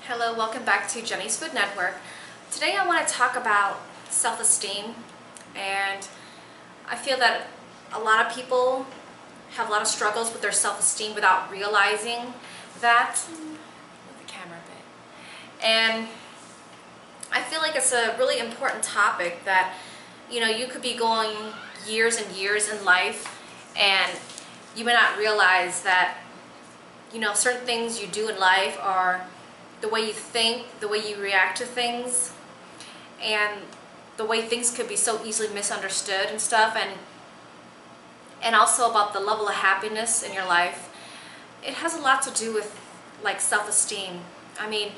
Hello, welcome back to Jenny's Food Network. Today I want to talk about self-esteem, and I feel that a lot of people have a lot of struggles with their self-esteem without realizing that. Move the camera a bit. And I feel like it's a really important topic that, you could be going years and years in life and you may not realize that, certain things you do in life are the way you think, the way you react to things, and the way things could be so easily misunderstood and stuff, and also about the level of happiness in your life. It has a lot to do with like self-esteem. I mean,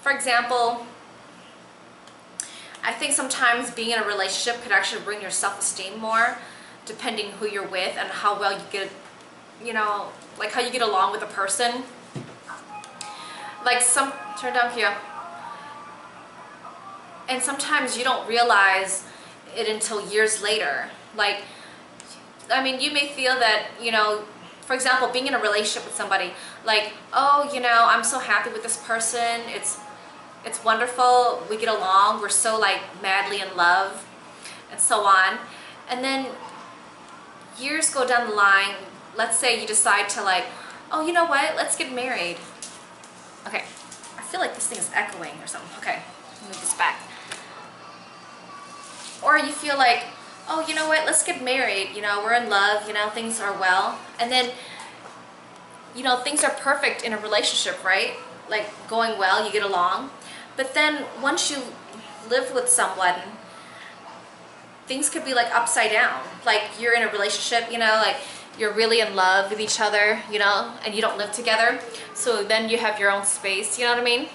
for example, I think sometimes being in a relationship could actually bring your self-esteem more, depending who you're with and how well you get, like how you get along with a person. Like turn down here. And sometimes you don't realize it until years later. Like, I mean, you may feel that, for example, being in a relationship with somebody, like, oh, I'm so happy with this person. It's wonderful. We get along. We're so like madly in love and so on. And then years go down the line. Let's say you decide to like, oh, you know what? Let's get married. Okay, I feel like this thing is echoing or something. Okay, move this back. Or you feel like, oh, you know what, let's get married. We're in love, things are well. And then, things are perfect in a relationship, right? Like going well, you get along. But then once you live with someone, things could be like upside down. Like you're in a relationship, like you're really in love with each other, and you don't live together. So then you have your own space, you know what I mean?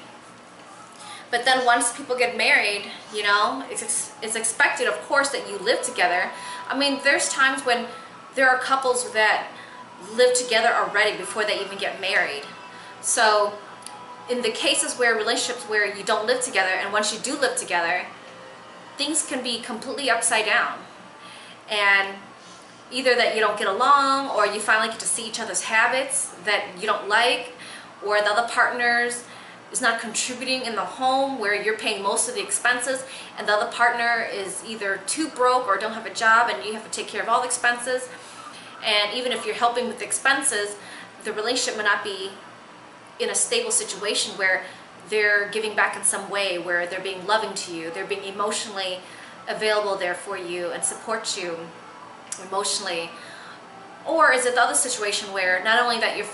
But then once people get married, it's expected, of course, that you live together. I mean, there's times when there are couples that live together already before they even get married. So in the cases where relationships where you don't live together, and once you do live together, things can be completely upside down. And either that you don't get along, or you finally get to see each other's habits that you don't like, or the other partners is not contributing in the home where you're paying most of the expenses, and the other partner is either too broke or don't have a job and you have to take care of all the expenses. And even if you're helping with the expenses, the relationship may not be in a stable situation where they're giving back in some way, where they're being loving to you, they're being emotionally available there for you and support you emotionally. Or is it the other situation where not only that you're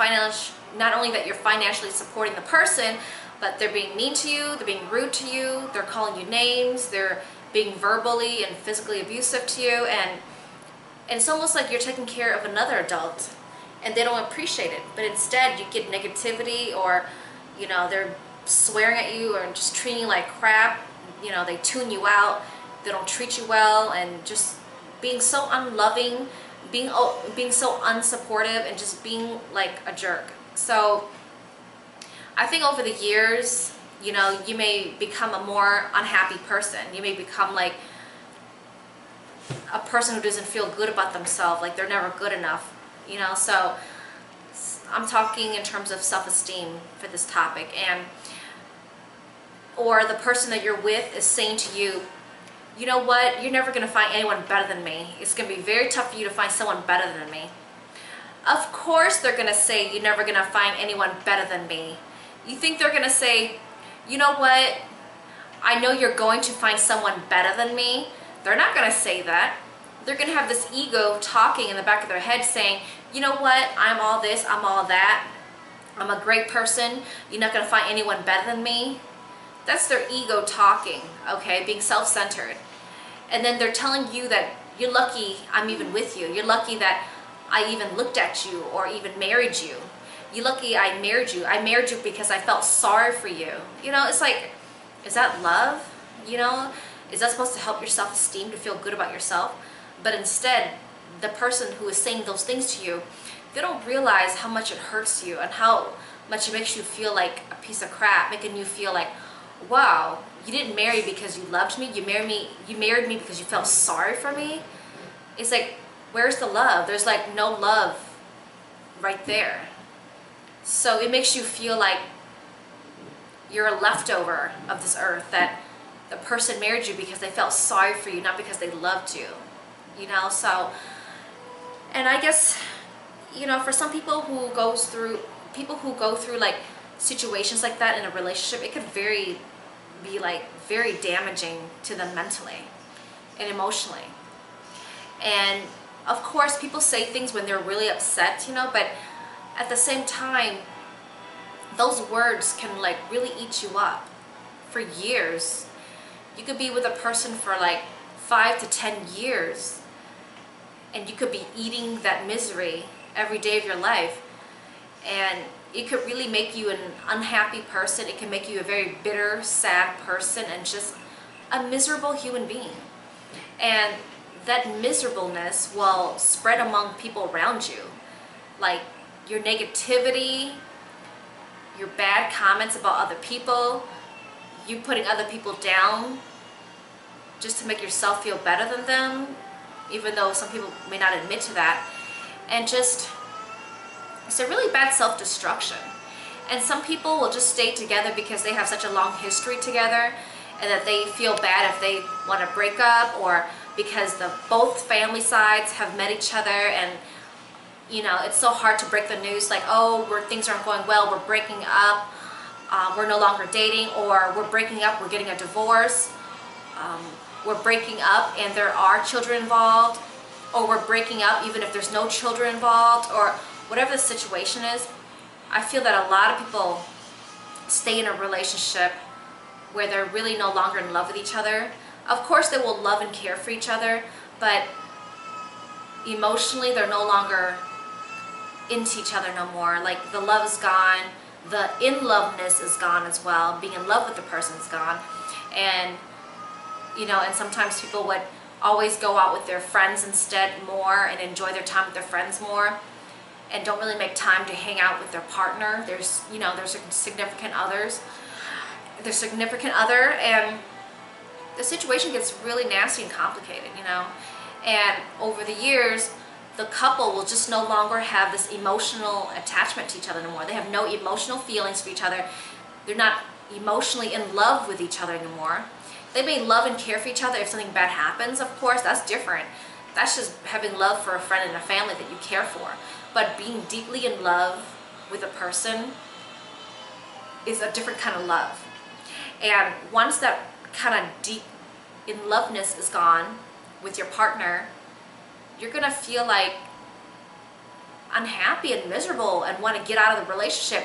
financially supporting the person, but they're being mean to you, they're being rude to you, they're calling you names, they're being verbally and physically abusive to you, and it's almost like you're taking care of another adult and they don't appreciate it. But instead you get negativity, or they're swearing at you or just treating you like crap. They tune you out, they don't treat you well, and just being so unloving, being so unsupportive, and just being like a jerk. So I think over the years, you may become a more unhappy person. You may become like a person who doesn't feel good about themselves, like they're never good enough, So I'm talking in terms of self-esteem for this topic. Or the person that you're with is saying to you, you know what, you're never going to find anyone better than me. It's going to be very tough for you to find someone better than me. Of course they're going to say you're never going to find anyone better than me. You think they're going to say, you know what, I know you're going to find someone better than me? They're not going to say that. They're going to have this ego talking in the back of their head saying, you know what, I'm all this, I'm all that. I'm a great person. You're not going to find anyone better than me. That's their ego talking, okay, being self-centered. And then they're telling you that you're lucky I'm even with you. You're lucky that I even looked at you or even married you. You're lucky I married you. I married you because I felt sorry for you. It's like, is that love? Is that supposed to help your self-esteem, to feel good about yourself? But instead, the person who is saying those things to you, they don't realize how much it hurts you and how much it makes you feel like a piece of crap, making you feel like, wow, you didn't marry because you loved me. You married me because you felt sorry for me. It's like, where's the love? There's like no love right there. So it makes you feel like you're a leftover of this earth, that the person married you because they felt sorry for you, not because they loved you, you know. So, and I guess, you know, for some people who go through like situations like that in a relationship, it could be like very damaging to them mentally and emotionally. And of course people say things when they're really upset, you know, but at the same time, those words can like really eat you up for years. You could be with a person for like 5 to 10 years, and you could be eating that misery every day of your life, and it could really make you an unhappy person. It can make you a very bitter, sad person, and just a miserable human being. And that miserableness will spread among people around you. Like your negativity, your bad comments about other people, you putting other people down just to make yourself feel better than them, even though some people may not admit to that. And just, it's a really bad self-destruction. And some people will just stay together because they have such a long history together, and that they feel bad if they want to break up, or because both family sides have met each other, and you know, it's so hard to break the news like, oh, things aren't going well, we're breaking up, we're no longer dating, or we're breaking up, we're getting a divorce, we're breaking up and there are children involved, or we're breaking up even if there's no children involved, or whatever the situation is. I feel that a lot of people stay in a relationship where they're really no longer in love with each other. Of course they will love and care for each other, but emotionally they're no longer into each other no more. Like the love is gone, the in-loveness is gone as well. Being in love with the person is gone. And you know, and sometimes people would always go out with their friends instead more, and enjoy their time with their friends more, and don't really make time to hang out with their partner. There's, you know, there's significant other, and the situation gets really nasty and complicated, you know. And over the years, the couple will just no longer have this emotional attachment to each other anymore. They have no emotional feelings for each other. They're not emotionally in love with each other anymore. They may love and care for each other if something bad happens, of course, that's different. That's just having love for a friend and a family that you care for. But being deeply in love with a person is a different kind of love. And once that kind of deep in loveness is gone with your partner, you're gonna feel like unhappy and miserable and want to get out of the relationship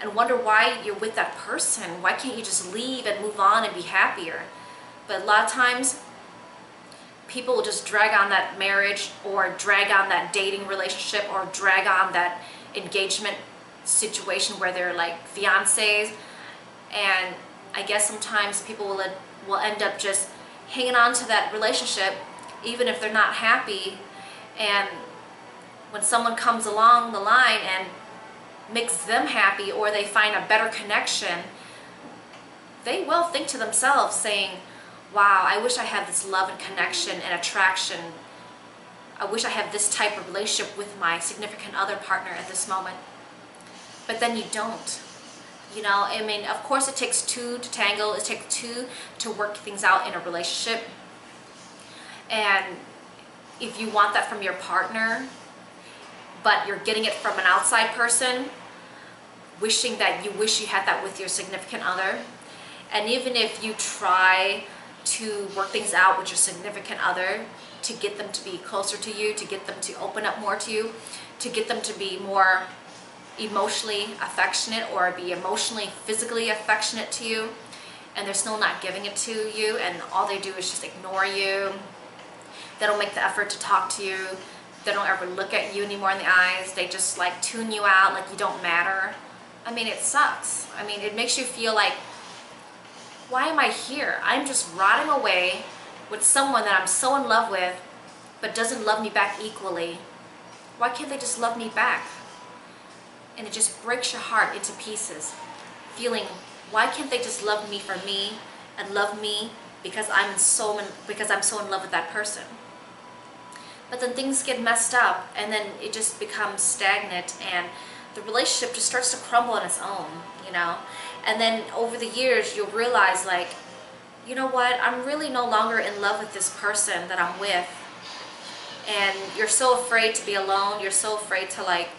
and wonder why you're with that person. Why can't you just leave and move on and be happier? But a lot of times people will just drag on that marriage, or drag on that dating relationship, or drag on that engagement situation where they're like fiancés. And I guess sometimes people will end up just hanging on to that relationship even if they're not happy. And when someone comes along the line and makes them happy, or they find a better connection, they will think to themselves saying, wow, I wish I had this love and connection and attraction. I wish I had this type of relationship with my significant other partner at this moment. But then you don't. You know, I mean, of course it takes two to tangle. It takes two to work things out in a relationship. And if you want that from your partner, but you're getting it from an outside person, wishing that you wish you had that with your significant other, and even if you try to work things out with your significant other to get them to be closer to you, to get them to open up more to you, to get them to be more emotionally affectionate, or be emotionally, physically affectionate to you, and they're still not giving it to you, and all they do is just ignore you. They don't make the effort to talk to you. They don't ever look at you anymore in the eyes. They just like tune you out, like you don't matter. I mean, it sucks. I mean, it makes you feel like, why am I here? I'm just rotting away with someone that I'm so in love with, but doesn't love me back equally. Why can't they just love me back? And it just breaks your heart into pieces, feeling, why can't they just love me for me, and love me because I'm so in love with that person? But then things get messed up, and then it just becomes stagnant, and the relationship just starts to crumble on its own, you know. And then over the years, you'll realize, like, you know what, I'm really no longer in love with this person that I'm with. And you're so afraid to be alone. You're so afraid to, like,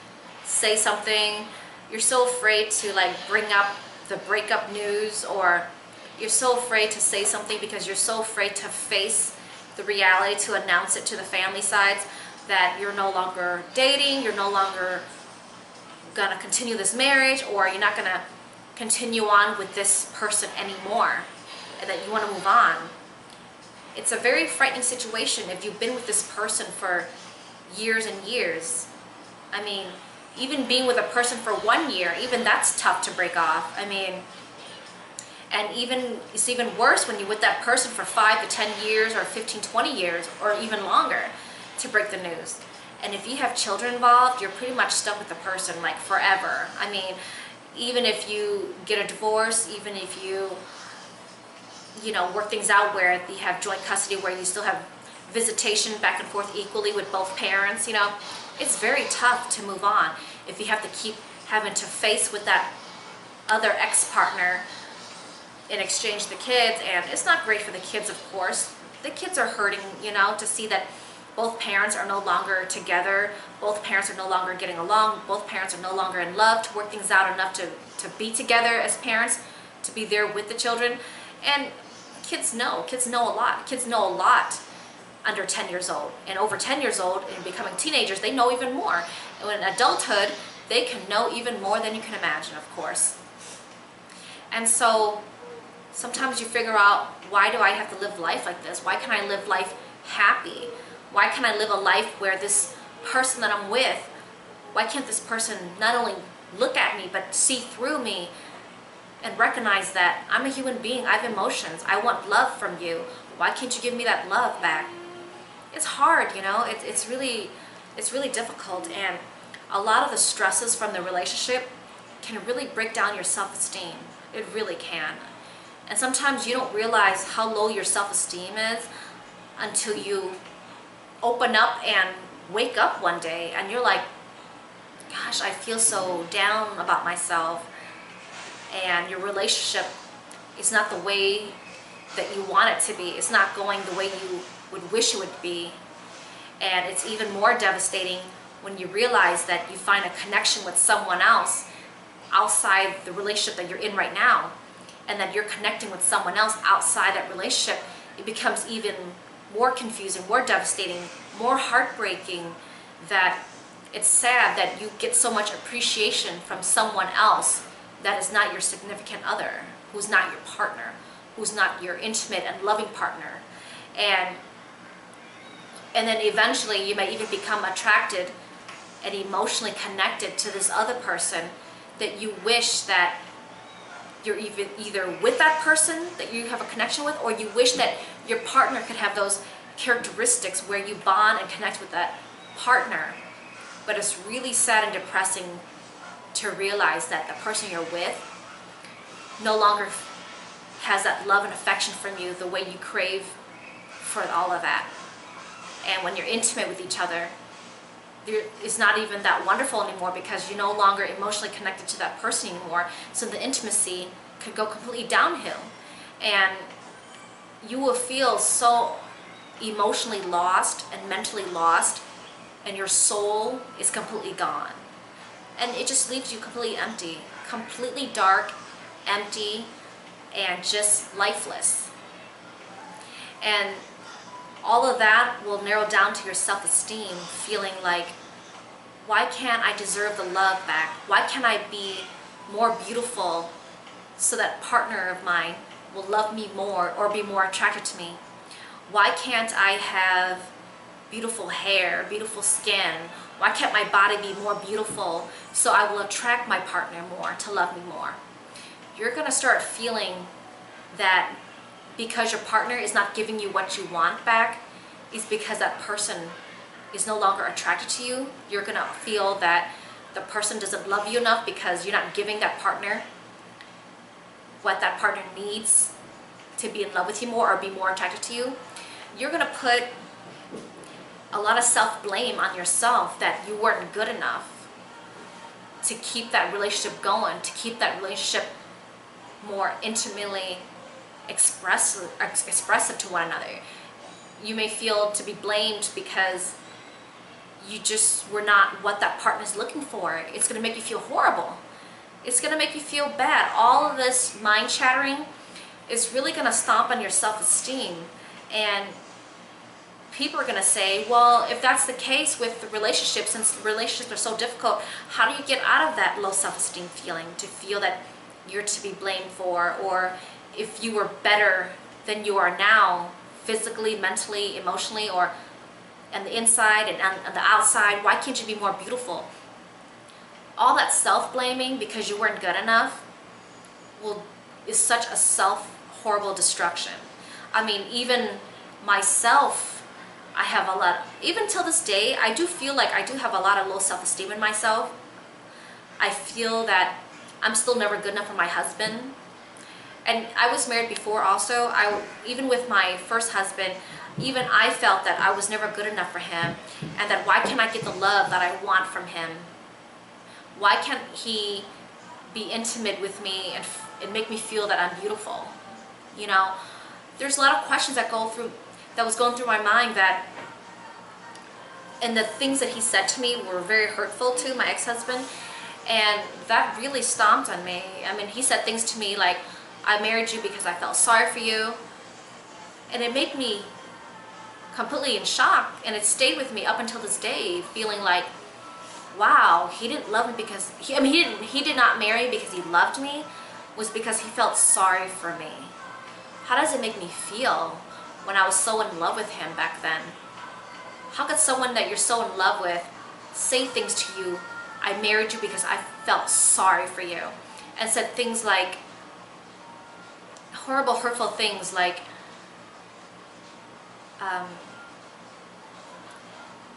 say something. You're so afraid to, like, bring up the breakup news, or you're so afraid to say something because you're so afraid to face the reality, to announce it to the family sides, that you're no longer dating, you're no longer gonna continue this marriage, or you're not gonna continue on with this person anymore, and that you want to move on. It's a very frightening situation if you've been with this person for years and years. I mean, even being with a person for 1 year, even that's tough to break off. I mean, and even it's even worse when you're with that person for 5 to 10 years or 15, 20 years or even longer to break the news. And if you have children involved, you're pretty much stuck with the person, like, forever. I mean, even if you get a divorce, even if you know, work things out where you have joint custody, where you still have visitation back and forth equally with both parents, you know, it's very tough to move on if you have to keep having to face with that other ex-partner and exchange the kids. And it's not great for the kids, of course. The kids are hurting, you know, to see that both parents are no longer together, both parents are no longer getting along, both parents are no longer in love to work things out enough to be together as parents, to be there with the children. And kids know a lot. Kids know a lot under 10 years old. And over 10 years old and becoming teenagers, they know even more. And in adulthood, they can know even more than you can imagine, of course. And so sometimes you figure out, why do I have to live life like this? Why can't I live life happy? Why can't I live a life where this person that I'm with, why can't this person not only look at me, but see through me and recognize that I'm a human being, I have emotions, I want love from you. Why can't you give me that love back? It's hard, you know, it's really difficult. And a lot of the stresses from the relationship can really break down your self-esteem. It really can. And sometimes you don't realize how low your self-esteem is until you open up and wake up one day and you're like, gosh, I feel so down about myself. And your relationship is not the way that you want it to be. It's not going the way you would wish it would be. And it's even more devastating when you realize that you find a connection with someone else outside the relationship that you're in right now, and that you're connecting with someone else outside that relationship. It becomes even more confusing, more devastating, more heartbreaking, that it's sad that you get so much appreciation from someone else that is not your significant other, who's not your partner, who's not your intimate and loving partner. And then eventually you may even become attracted and emotionally connected to this other person that you wish that you're either with that person that you have a connection with, or you wish that your partner could have those characteristics where you bond and connect with that partner. But it's really sad and depressing to realize that the person you're with no longer has that love and affection from you the way you crave for all of that. And when you're intimate with each other, it's not even that wonderful anymore, because you're no longer emotionally connected to that person anymore. So the intimacy could go completely downhill, and you will feel so emotionally lost and mentally lost, and your soul is completely gone. And it just leaves you completely empty, completely dark, empty, and just lifeless. And all of that will narrow down to your self-esteem, feeling like, why can't I deserve the love back? Why can't I be more beautiful so that partner of mine will love me more or be more attracted to me? Why can't I have beautiful hair, beautiful skin? Why can't my body be more beautiful so I will attract my partner more to love me more? You're going to start feeling that because your partner is not giving you what you want back, is because that person is no longer attracted to you. You're going to feel that the person doesn't love you enough because you're not giving that partner what that partner needs to be in love with you more or be more attracted to you. You're going to put a lot of self-blame on yourself that you weren't good enough. to keep that relationship going, to keep that relationship more intimately expressive to one another. You may feel to be blamed because you just were not what that partner's looking for. It's going to make you feel horrible. It's going to make you feel bad. All of this mind chattering is really going to stomp on your self-esteem. And people are going to say, well, if that's the case with the relationship, since the relationships are so difficult, how do you get out of that low self-esteem feeling, to feel that you're to be blamed for, or if you were better than you are now, physically, mentally, emotionally, or on the inside and on the outside, why can't you be more beautiful? All that self-blaming because you weren't good enough is such a horrible destruction. I mean, even myself, I have a lot, even till this day, I do feel like I do have a lot of low self-esteem in myself. I feel that I'm still never good enough for my husband. And I was married before also. Even with my first husband, even I felt that I was never good enough for him, and that why can't I get the love that I want from him? Why can't he be intimate with me and make me feel that I'm beautiful? You know, there's a lot of questions that was going through my mind, and the things that he said to me were very hurtful to my ex-husband, and that really stomped on me. I mean, he said things to me like, I married you because I felt sorry for you, and it made me completely in shock, and it stayed with me up until this day, feeling like, wow, he didn't love me because he did not marry because he loved me, was because he felt sorry for me. How does it make me feel when I was so in love with him back then? How could someone that you're so in love with say things to you, I married you because I felt sorry for you, and said things like, horrible, hurtful things like,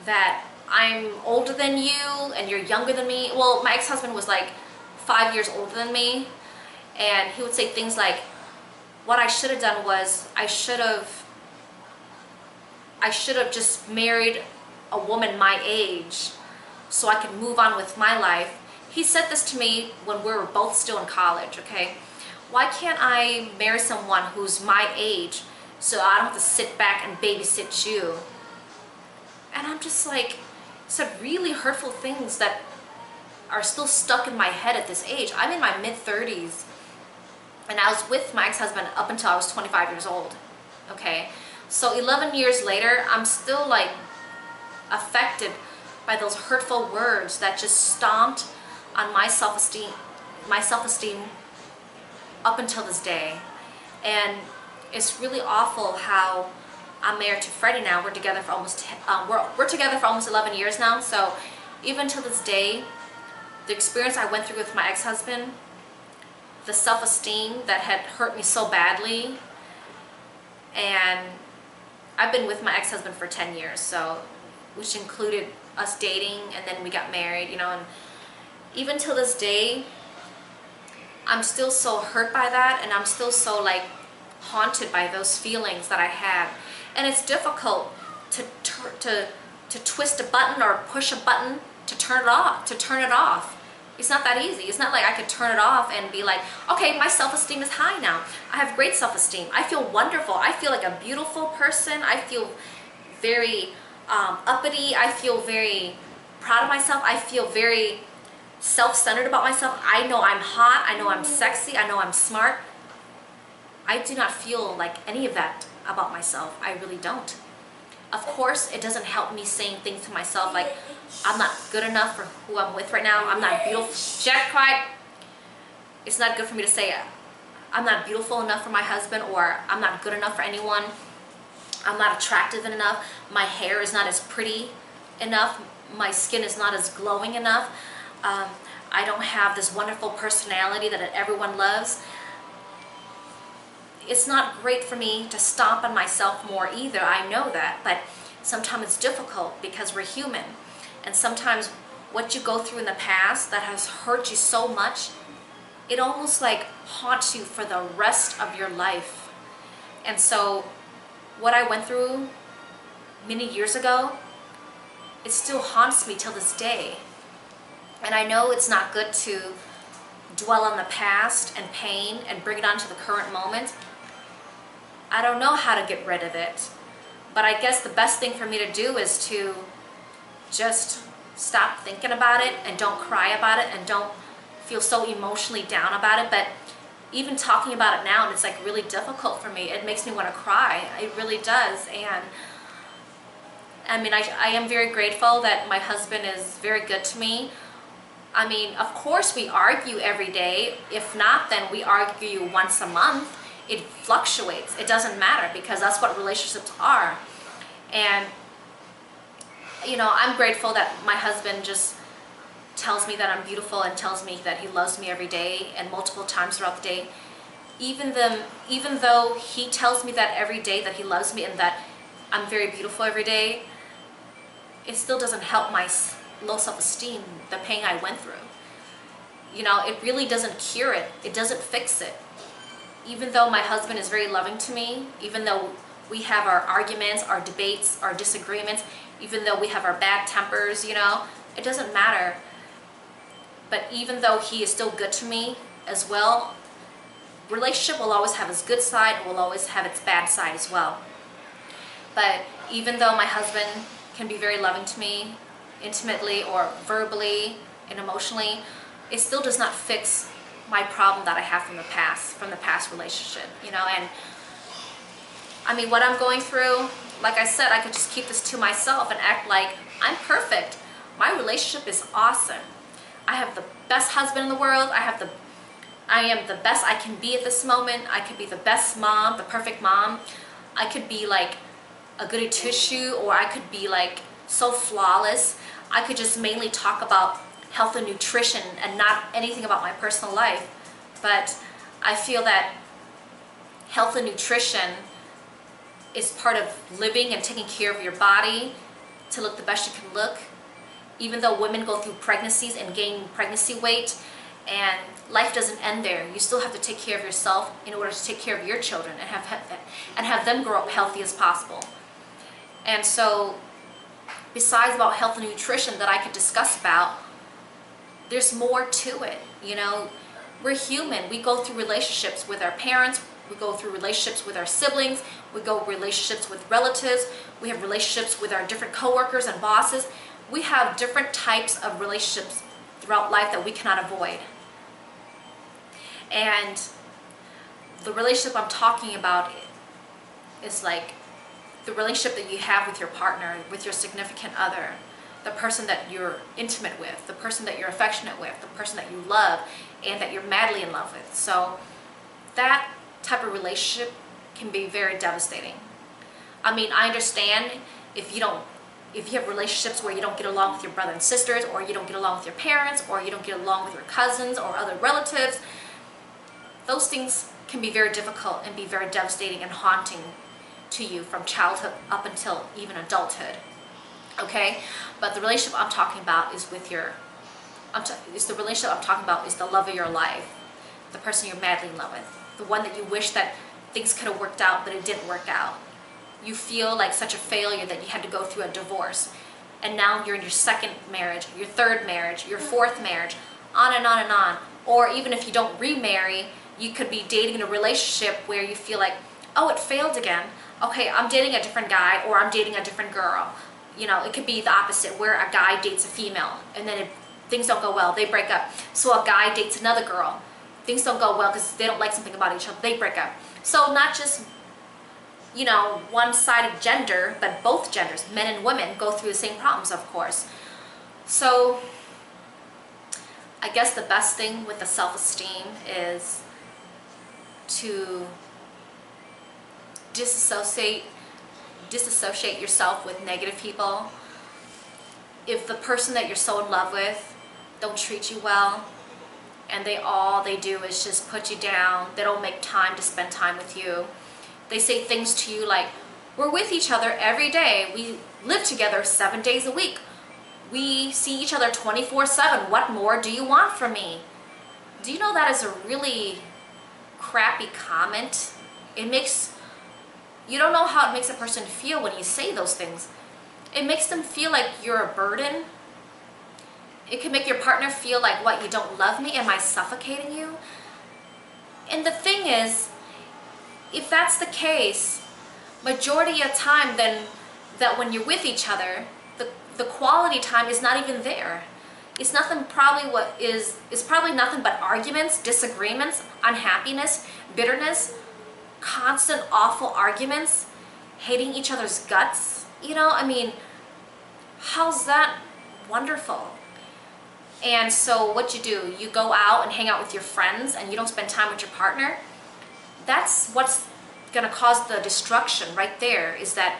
that I'm older than you and you're younger than me. Well, my ex-husband was like 5 years older than me, and he would say things like, what I should have done was I should have just married a woman my age so I could move on with my life. He said this to me when we were both still in college, okay? Why can't I marry someone who's my age so I don't have to sit back and babysit you? And I'm just like, said really hurtful things that are still stuck in my head at this age. I'm in my mid-30s, and I was with my ex-husband up until I was 25 years old, okay? So 11 years later, I'm still like affected by those hurtful words that just stomped on my self-esteem up until this day. And it's really awful how I'm married to Freddie now. We're together for almost we're together for almost 11 years now. So even to this day, the experience I went through with my ex-husband, the self-esteem that had hurt me so badly, and I've been with my ex-husband for 10 years, so which included us dating, and then we got married, you know, and even till this day, I'm still so hurt by that, and I'm still so like haunted by those feelings that I had. And it's difficult to twist a button or push a button to turn it off. It's not that easy. It's not like I could turn it off and be like, okay, my self-esteem is high now. I have great self-esteem. I feel wonderful. I feel like a beautiful person. I feel very uppity. I feel very proud of myself. I feel very self-centered about myself. I know I'm hot. I know I'm sexy. I know I'm smart. I do not feel like any of that about myself. I really don't. Of course, it doesn't help me saying things to myself like, I'm not good enough for who I'm with right now. I'm not beautiful. Jack, quiet. It's not good for me to say I'm not beautiful enough for my husband, or I'm not good enough for anyone. I'm not attractive enough. My hair is not as pretty enough. My skin is not as glowing enough. I don't have this wonderful personality that everyone loves. It's not great for me to stomp on myself more either. I know that, but sometimes it's difficult because we're human. And sometimes what you go through in the past that has hurt you so much, it almost like haunts you for the rest of your life. And so what I went through many years ago, it still haunts me till this day. And I know it's not good to dwell on the past and pain and bring it onto the current moment. I don't know how to get rid of it. But I guess the best thing for me to do is to just stop thinking about it and don't cry about it and don't feel so emotionally down about it. But even talking about it now, it's like really difficult for me. It makes me want to cry. It really does. And I mean, I am very grateful that my husband is very good to me. I mean, of course we argue every day. If not, then we argue once a month. It fluctuates. It doesn't matter, because that's what relationships are. And, you know, I'm grateful that my husband just tells me that I'm beautiful and tells me that he loves me every day and multiple times throughout the day. Even though he tells me that every day, that he loves me and that I'm very beautiful every day, it still doesn't help my low self-esteem, the pain I went through. You know, it really doesn't cure it. It doesn't fix it. Even though my husband is very loving to me, even though we have our arguments, our debates, our disagreements, even though we have our bad tempers, you know, it doesn't matter. But even though he is still good to me as well, relationship will always have its good side and will always have its bad side as well. But even though my husband can be very loving to me, intimately or verbally and emotionally, it still does not fix my problem that I have from the past relationship, you know. And I mean, what I'm going through, like I said, I could just keep this to myself and act like I'm perfect. My relationship is awesome. I have the best husband in the world. I am the best I can be at this moment. I could be the best mom, the perfect mom. I could be like a goody two-shoe, or I could be like so flawless. I could just mainly talk about health and nutrition and not anything about my personal life. But I feel that health and nutrition is part of living and taking care of your body to look the best you can look. Even though women go through pregnancies and gain pregnancy weight, and life doesn't end there. You still have to take care of yourself in order to take care of your children and have them grow up healthy as possible. And so, besides about health and nutrition that I could discuss about, there's more to it. You know, we're human. We go through relationships with our parents. We go through relationships with our siblings. We go through relationships with relatives. We have relationships with our different coworkers and bosses. We have different types of relationships throughout life that we cannot avoid. And the relationship I'm talking about is like the relationship that you have with your partner, with your significant other, the person that you're intimate with, the person that you're affectionate with, the person that you love and that you're madly in love with. So that type of relationship can be very devastating. I mean, I understand if you have relationships where you don't get along with your brother and sisters, or you don't get along with your parents, or you don't get along with your cousins or other relatives. Those things can be very difficult and be very devastating and haunting to you from childhood up until even adulthood. Okay? But the relationship I'm talking about is with the relationship I'm talking about is the love of your life. The person you're madly in love with. The one that you wish that things could have worked out, but it didn't work out. You feel like such a failure that you had to go through a divorce. And now you're in your second marriage, your third marriage, your fourth marriage, on and on and on. Or even if you don't remarry, you could be dating in a relationship where you feel like, oh, it failed again. Okay, I'm dating a different guy, or I'm dating a different girl. You know, it could be the opposite, where a guy dates a female, and then things don't go well, they break up. So a guy dates another girl. Things don't go well because they don't like something about each other, they break up. So not just, you know, one-sided gender, but both genders, men and women, go through the same problems, of course. So I guess the best thing with the self-esteem is to disassociate yourself with negative people. If the person that you're so in love with don't treat you well, and all they do is just put you down, they don't make time to spend time with you, they say things to you like, we're with each other every day, we live together 7 days a week, we see each other 24/7, what more do you want from me? Do you know that is a really crappy comment? You don't know how it makes a person feel when you say those things. It makes them feel like you're a burden. It can make your partner feel like, what, you don't love me? Am I suffocating you? And the thing is, if that's the case, majority of time then that when you're with each other, the quality time is not even there. It's nothing, probably what is, it's probably nothing but arguments, disagreements, unhappiness, bitterness, constant awful arguments, hating each other's guts. You know, I mean, how's that wonderful? And so what you do, you go out and hang out with your friends and you don't spend time with your partner. That's what's gonna cause the destruction right there, is that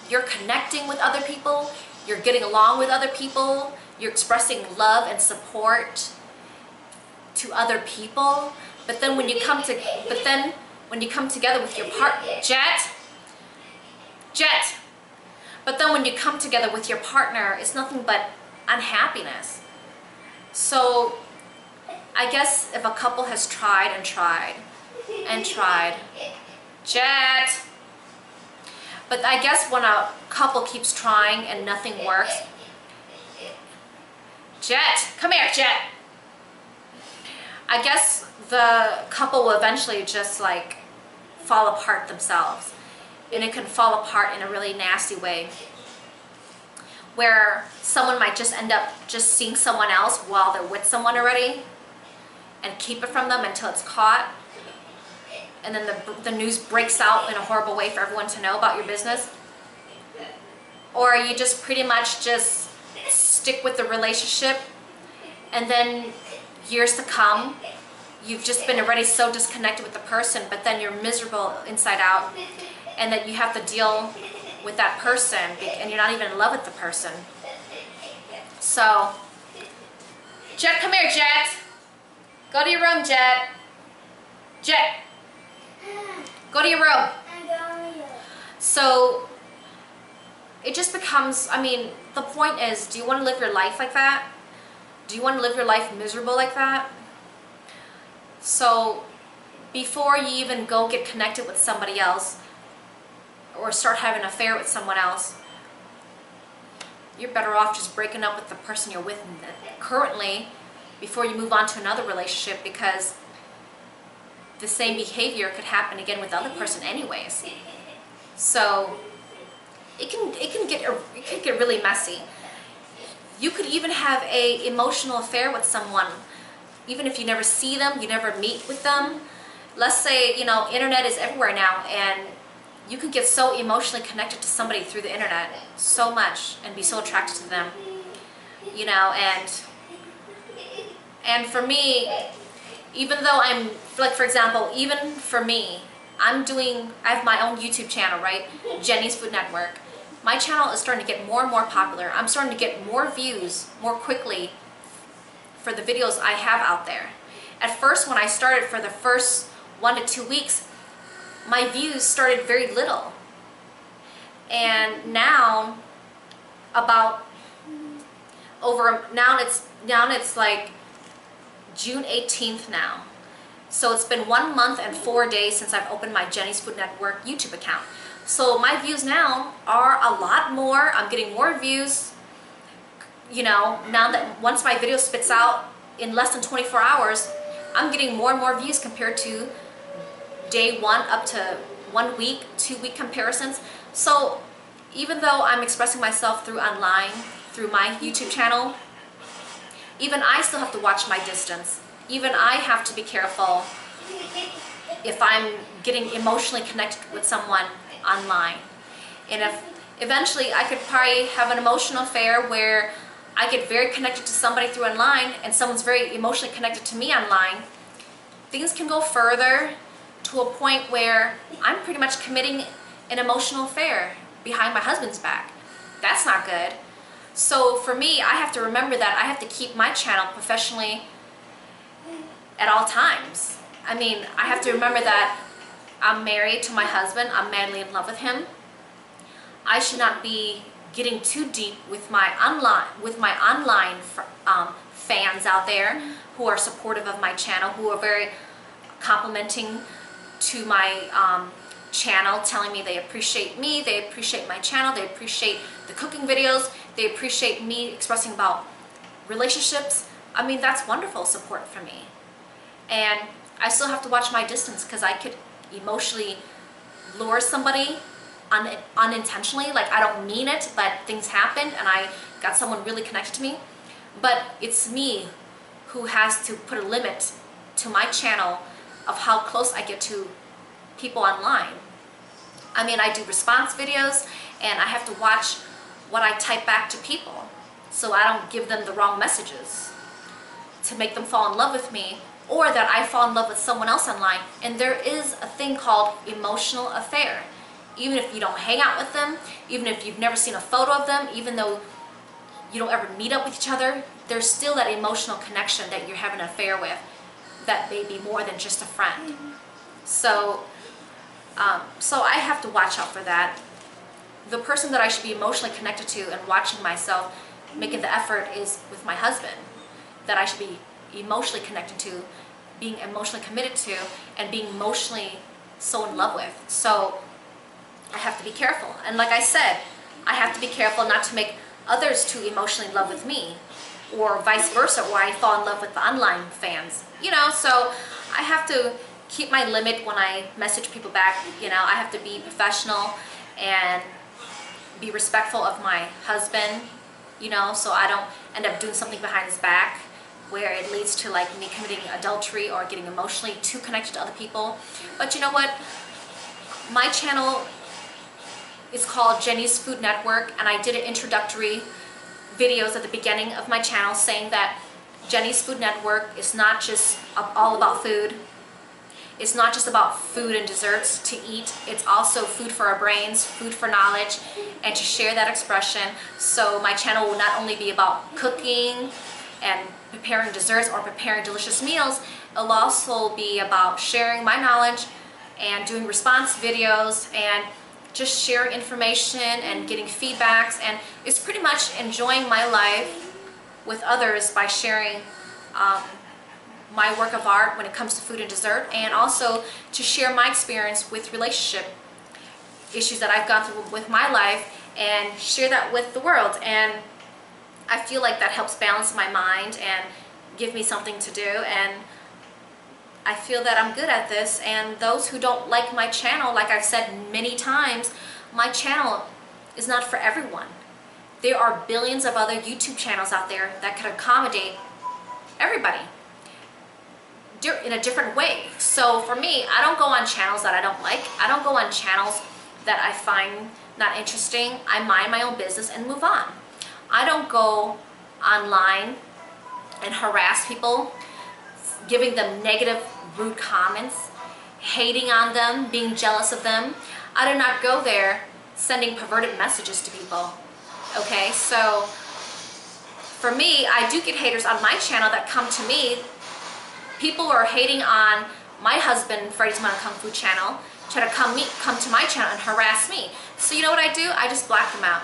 you're connecting with other people, you're getting along with other people, you're expressing love and support to other people, but then when you come together with your partner, but then when you come together with your partner, it's nothing but unhappiness. So I guess if a couple has tried and tried and tried, but I guess when a couple keeps trying and nothing works, come here, Jet. I guess the couple will eventually just like fall apart themselves. And it can fall apart in a really nasty way, where someone might just end up just seeing someone else while they're with someone already and keep it from them until it's caught. And then the news breaks out in a horrible way for everyone to know about your business. Or you just pretty much just stick with the relationship, and then years to come, you've just been already so disconnected with the person, but then you're miserable inside out, and that you have to deal with that person, and you're not even in love with the person. So, Jet, come here, Jet. Go to your room, Jet. Jet, go to your room. So, it just becomes, I mean, the point is, do you want to live your life like that? Do you want to live your life miserable like that? So, before you even go get connected with somebody else, or start having an affair with someone else, you're better off just breaking up with the person you're with currently before you move on to another relationship, because the same behavior could happen again with the other person anyways. So it can get really messy. You could even have an emotional affair with someone, even if you never see them, you never meet with them. Let's say, you know, internet is everywhere now, and you can get so emotionally connected to somebody through the internet so much and be so attracted to them, you know. And for me, even though I'm, like, for example, even for me, I have my own YouTube channel, right? Jenny's Food Network. My channel is starting to get more and more popular. I'm starting to get more views more quickly for the videos I have out there. At first, when I started, for the first 1 to 2 weeks, my views started very little. And now, now it's like June 18th now. So it's been 1 month and 4 days since I've opened my Jenny's Food Network YouTube account. So my views now are a lot more. I'm getting more views, you know, now that once my video spits out in less than 24 hours, I'm getting more and more views compared to day 1 up to 1 week, 2 week comparisons. So even though I'm expressing myself through online, through my YouTube channel, even I still have to watch my distance. Even I have to be careful if I'm getting emotionally connected with someone online. And if eventually I could probably have an emotional affair where I get very connected to somebody through online and someone's very emotionally connected to me online, things can go further to a point where I'm pretty much committing an emotional affair behind my husband's back. That's not good. So for me, I have to remember that I have to keep my channel professionally at all times. I mean, I have to remember that I'm married to my husband, I'm madly in love with him. I should not be getting too deep with my online fans out there who are supportive of my channel, who are very complimenting to my channel, telling me they appreciate me, they appreciate my channel, they appreciate the cooking videos, they appreciate me expressing about relationships, I mean, that's wonderful support for me. And I still have to watch my distance because I could emotionally lure somebody unintentionally. Like, I don't mean it, but things happened and I got someone really connected to me. But it's me who has to put a limit to my channel of how close I get to people online. I mean, I do response videos and I have to watch what I type back to people so I don't give them the wrong messages to make them fall in love with me, or that I fall in love with someone else online. And there is a thing called emotional affair. Even if you don't hang out with them, even if you've never seen a photo of them, even though you don't ever meet up with each other, there's still that emotional connection that you're having an affair with that may be more than just a friend. So I have to watch out for that. The person that I should be emotionally connected to and watching myself making the effort is with my husband, that I should be emotionally connected to, being emotionally committed to, and being emotionally so in love with. So I have to be careful. And like I said, I have to be careful not to make others too emotionally in love with me, or vice versa, where I fall in love with the online fans. You know, so I have to keep my limit when I message people back. You know, I have to be professional and be respectful of my husband, you know, so I don't end up doing something behind his back where it leads to like me committing adultery or getting emotionally too connected to other people. But you know what? My channel is called Jenny's Food Network, and I did an introductory videos at the beginning of my channel saying that Jenny's Food Network is not just all about food. It's not just about food and desserts to eat. It's also food for our brains, food for knowledge, and to share that expression. So my channel will not only be about cooking and preparing desserts or preparing delicious meals, it'll also be about sharing my knowledge and doing response videos and just sharing information and getting feedbacks. And it's pretty much enjoying my life with others by sharing my work of art when it comes to food and dessert, and also to share my experience with relationship issues that I've gone through with my life and share that with the world. And I feel like that helps balance my mind and give me something to do, and I feel that I'm good at this. And those who don't like my channel, like I've said many times, my channel is not for everyone. There are billions of other YouTube channels out there that could accommodate everybody in a different way. So for me, I don't go on channels that I don't like. I don't go on channels that I find not interesting. I mind my own business and move on. I don't go online and harass people, giving them negative, rude comments, hating on them, being jealous of them. I do not go there sending perverted messages to people. Okay, so for me, I do get haters on my channel that come to me. People are hating on my husband, Freddie's Kung Fu channel, try to come to my channel and harass me. So you know what I do? I just black them out.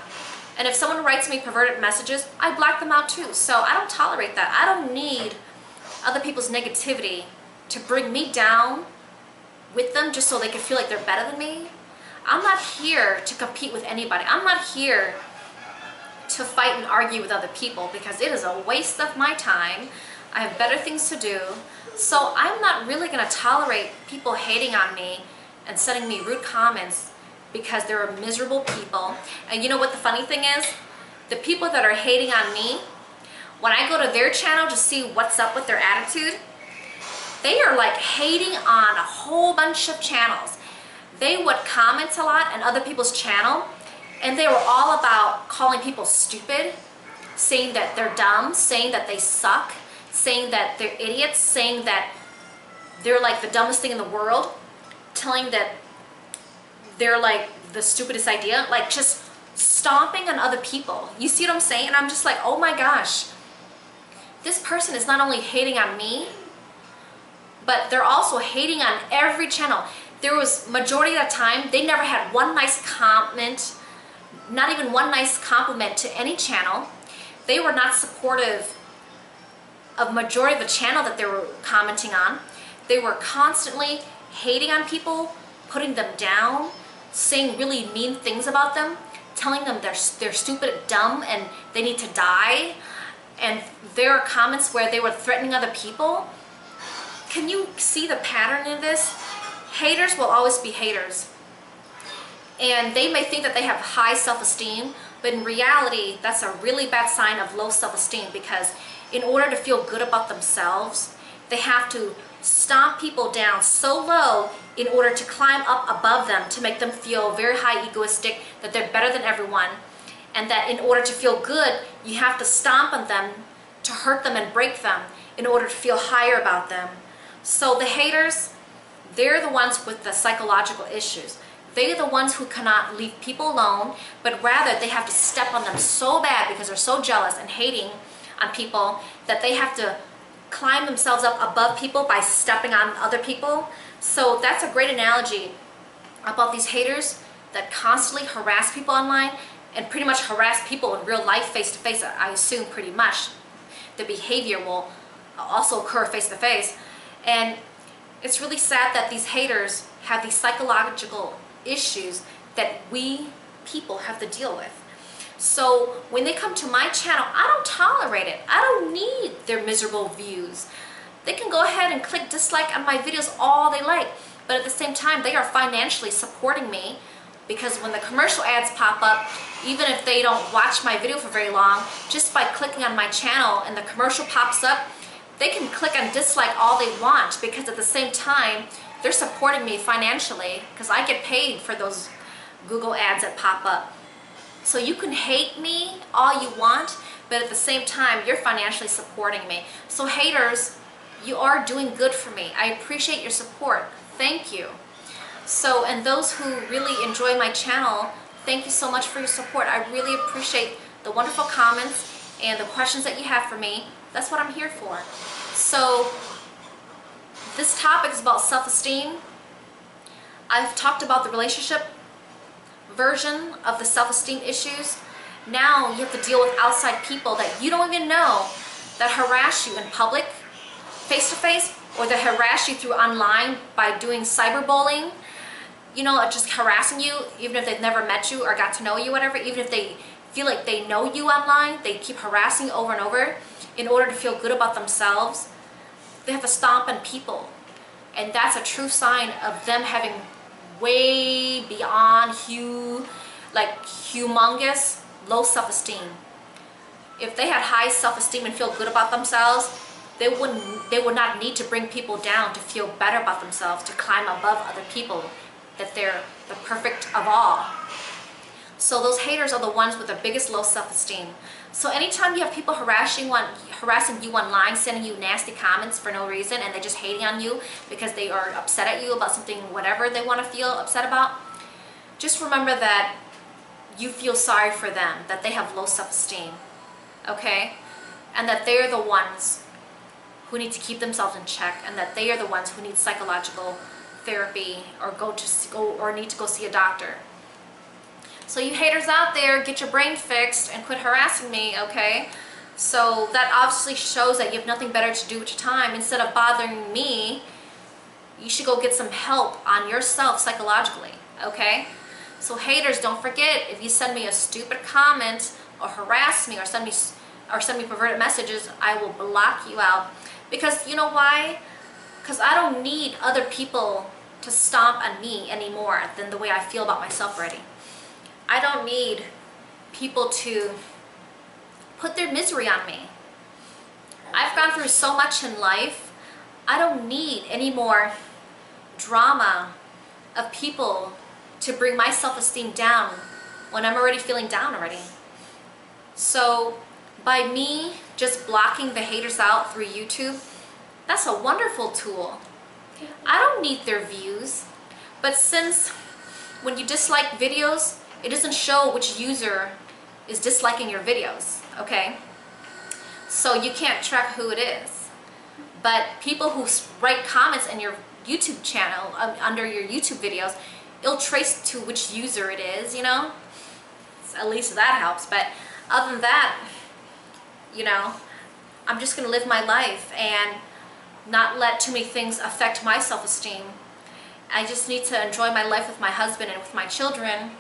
And if someone writes me perverted messages, I black them out too. So I don't tolerate that. I don't need other people's negativity to bring me down with them just so they can feel like they're better than me. I'm not here to compete with anybody. I'm not here to fight and argue with other people because it is a waste of my time. I have better things to do. So I'm not really going to tolerate people hating on me and sending me rude comments because they're miserable people. And you know what the funny thing is? The people that are hating on me, when I go to their channel to see what's up with their attitude, they are like hating on a whole bunch of channels. They would comment a lot on other people's channel, and they were all about calling people stupid, saying that they're dumb, saying that they suck, saying that they're idiots, saying that they're like the dumbest thing in the world, telling that they're like the stupidest idea, like just stomping on other people. You see what I'm saying? And I'm just like, oh my gosh, this person is not only hating on me, but they're also hating on every channel. There was majority of the time, they never had one nice comment, not even one nice compliment to any channel. They were not supportive of majority of the channel that they were commenting on. They were constantly hating on people, putting them down, saying really mean things about them, telling them they're stupid, dumb, and they need to die. and there are comments where they were threatening other people. Can you see the pattern in this? Haters will always be haters. And they may think that they have high self-esteem, but in reality, that's a really bad sign of low self-esteem, because in order to feel good about themselves, they have to stomp people down so low in order to climb up above them, to make them feel very high egoistic, that they're better than everyone, and that in order to feel good, you have to stomp on them, to hurt them and break them in order to feel higher about them. So the haters, they're the ones with the psychological issues. They're the ones who cannot leave people alone, but rather they have to step on them so bad because they're so jealous and hating on people that they have to climb themselves up above people by stepping on other people. So that's a great analogy about these haters that constantly harass people online and pretty much harass people in real life face to face. I assume pretty much the behavior will also occur face to face. And it's really sad that these haters have these psychological issues that we people have to deal with. So when they come to my channel, I don't tolerate it. I don't need their miserable views. They can go ahead and click dislike on my videos all they like, but at the same time, they are financially supporting me, because when the commercial ads pop up, even if they don't watch my video for very long, just by clicking on my channel and the commercial pops up, they can click on dislike all they want, because at the same time, they're supporting me financially, because I get paid for those Google ads that pop up. So you can hate me all you want, but at the same time, you're financially supporting me. So haters, you are doing good for me. I appreciate your support. Thank you. So, and those who really enjoy my channel, thank you so much for your support. I really appreciate the wonderful comments and the questions that you have for me. That's what I'm here for. So, this topic is about self-esteem. I've talked about the relationship version of the self-esteem issues. Now you have to deal with outside people that you don't even know, that harass you in public, face-to-face, or that harass you through online by doing cyberbullying. You know, just harassing you, even if they've never met you or got to know you, whatever. Even if they feel like they know you online, they keep harassing you over and over in order to feel good about themselves. They have to stomp on people, and that's a true sign of them having way beyond humongous low self-esteem. If they had high self-esteem and feel good about themselves, they would not need to bring people down to feel better about themselves, to climb above other people, that they're the perfect of all. So those haters are the ones with the biggest low self-esteem. So anytime you have people harassing you online, sending you nasty comments for no reason, and they're just hating on you because they are upset at you about something, whatever they want to feel upset about, just remember that you feel sorry for them, that they have low self-esteem, okay? And that they're the ones who need to keep themselves in check, and that they are the ones who need psychological therapy or need to go see a doctor. So you haters out there, get your brain fixed and quit harassing me, okay? So that obviously shows that you have nothing better to do with your time. Instead of bothering me, you should go get some help on yourself psychologically, okay? So haters, don't forget, if you send me a stupid comment or harass me or send me perverted messages, I will block you out. Because you know why? Because I don't need other people to stomp on me anymore than the way I feel about myself already. I don't need people to put their misery on me. I've gone through so much in life. I don't need any more drama of people to bring my self-esteem down when I'm already feeling down already. So by me just blocking the haters out through YouTube, that's a wonderful tool. I don't need their views. But since when you dislike videos, it doesn't show which user is disliking your videos, okay? So you can't track who it is. But people who write comments in your YouTube channel, under your YouTube videos, it'll trace to which user it is, you know? At least that helps. But other than that, you know, I'm just gonna live my life and not let too many things affect my self-esteem. I just need to enjoy my life with my husband and with my children.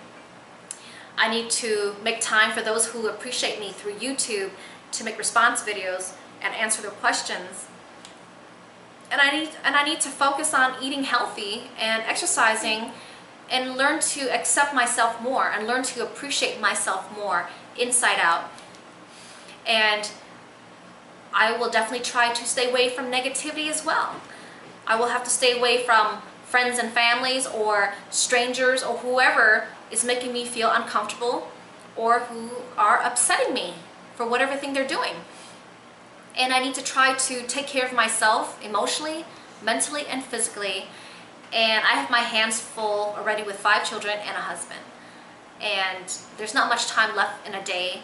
I need to make time for those who appreciate me through YouTube to make response videos and answer their questions. And I need to focus on eating healthy and exercising and learn to accept myself more and learn to appreciate myself more inside out. And I will definitely try to stay away from negativity as well. I will have to stay away from friends and families or strangers or whoever is making me feel uncomfortable or who are upsetting me for whatever thing they're doing. And I need to try to take care of myself emotionally, mentally, and physically. And I have my hands full already with 5 children and a husband. And there's not much time left in a day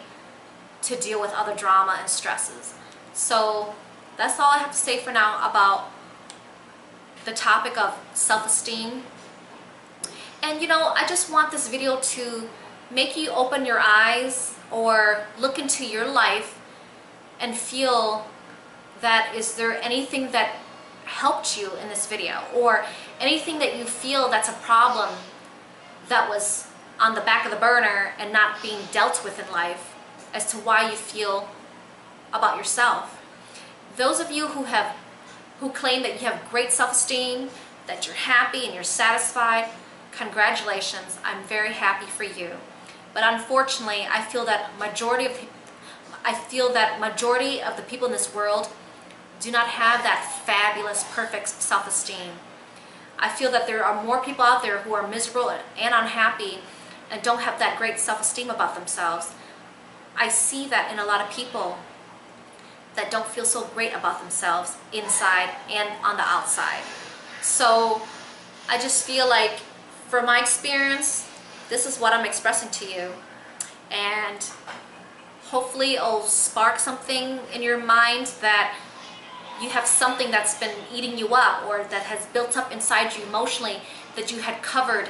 to deal with other drama and stresses. So that's all I have to say for now about the topic of self-esteem. And you know, I just want this video to make you open your eyes or look into your life and feel that is there anything that helped you in this video, or anything that you feel that's a problem that was on the back of the burner and not being dealt with in life as to why you feel about yourself. Those of you who claim that you have great self-esteem, that you're happy and you're satisfied, congratulations, I'm very happy for you. But unfortunately, I feel that majority of the people in this world do not have that fabulous, perfect self-esteem. I feel that there are more people out there who are miserable and unhappy and don't have that great self-esteem about themselves. I see that in a lot of people that don't feel so great about themselves inside and on the outside. So I just feel like, from my experience, this is what I'm expressing to you. And hopefully it'll spark something in your mind that you have something that's been eating you up or that has built up inside you emotionally that you had covered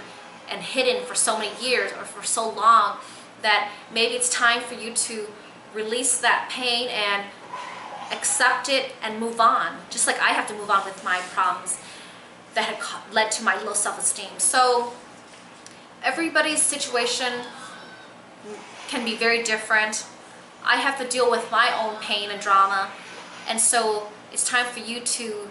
and hidden for so many years or for so long, that maybe it's time for you to release that pain and accept it and move on. Just like I have to move on with my problems that had led to my low self-esteem. So everybody's situation can be very different. I have to deal with my own pain and drama, and so it's time for you to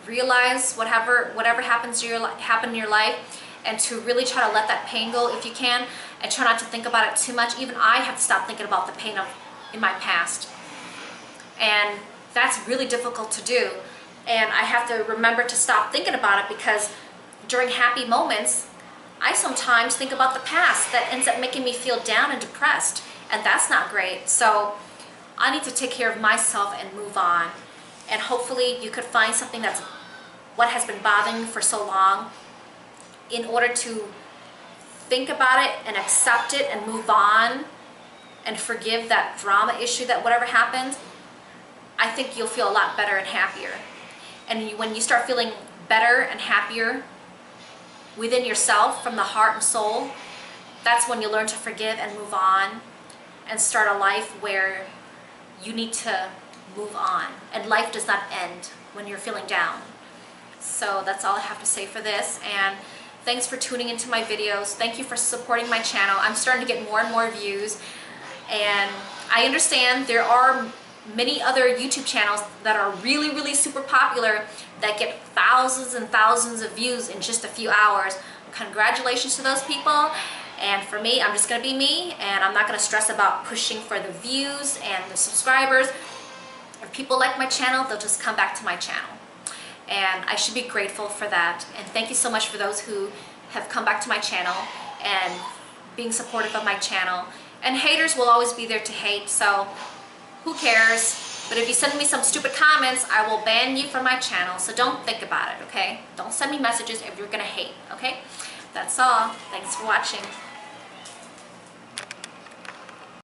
realize whatever happens in your life, and to really try to let that pain go if you can, and try not to think about it too much. Even I have to stop thinking about the pain in my past, and that's really difficult to do. And I have to remember to stop thinking about it, because during happy moments I sometimes think about the past. That ends up making me feel down and depressed, and that's not great. So I need to take care of myself and move on. And hopefully you could find something that's what has been bothering you for so long, in order to think about it and accept it and move on and forgive that drama issue, that whatever happened. I think you'll feel a lot better and happier. And when you start feeling better and happier within yourself, from the heart and soul, that's when you learn to forgive and move on and start a life where you need to move on. And life does not end when you're feeling down. So that's all I have to say for this. And thanks for tuning into my videos. Thank you for supporting my channel. I'm starting to get more and more views. And I understand there are many other YouTube channels that are really, really super popular that get thousands and thousands of views in just a few hours. Congratulations to those people. And for me, I'm just going to be me, and I'm not going to stress about pushing for the views and the subscribers. If people like my channel, they'll just come back to my channel. And I should be grateful for that. And thank you so much for those who have come back to my channel and being supportive of my channel. And haters will always be there to hate, so who cares? But if you send me some stupid comments, I will ban you from my channel. So don't think about it, okay? Don't send me messages if you're gonna hate, okay? That's all. Thanks for watching.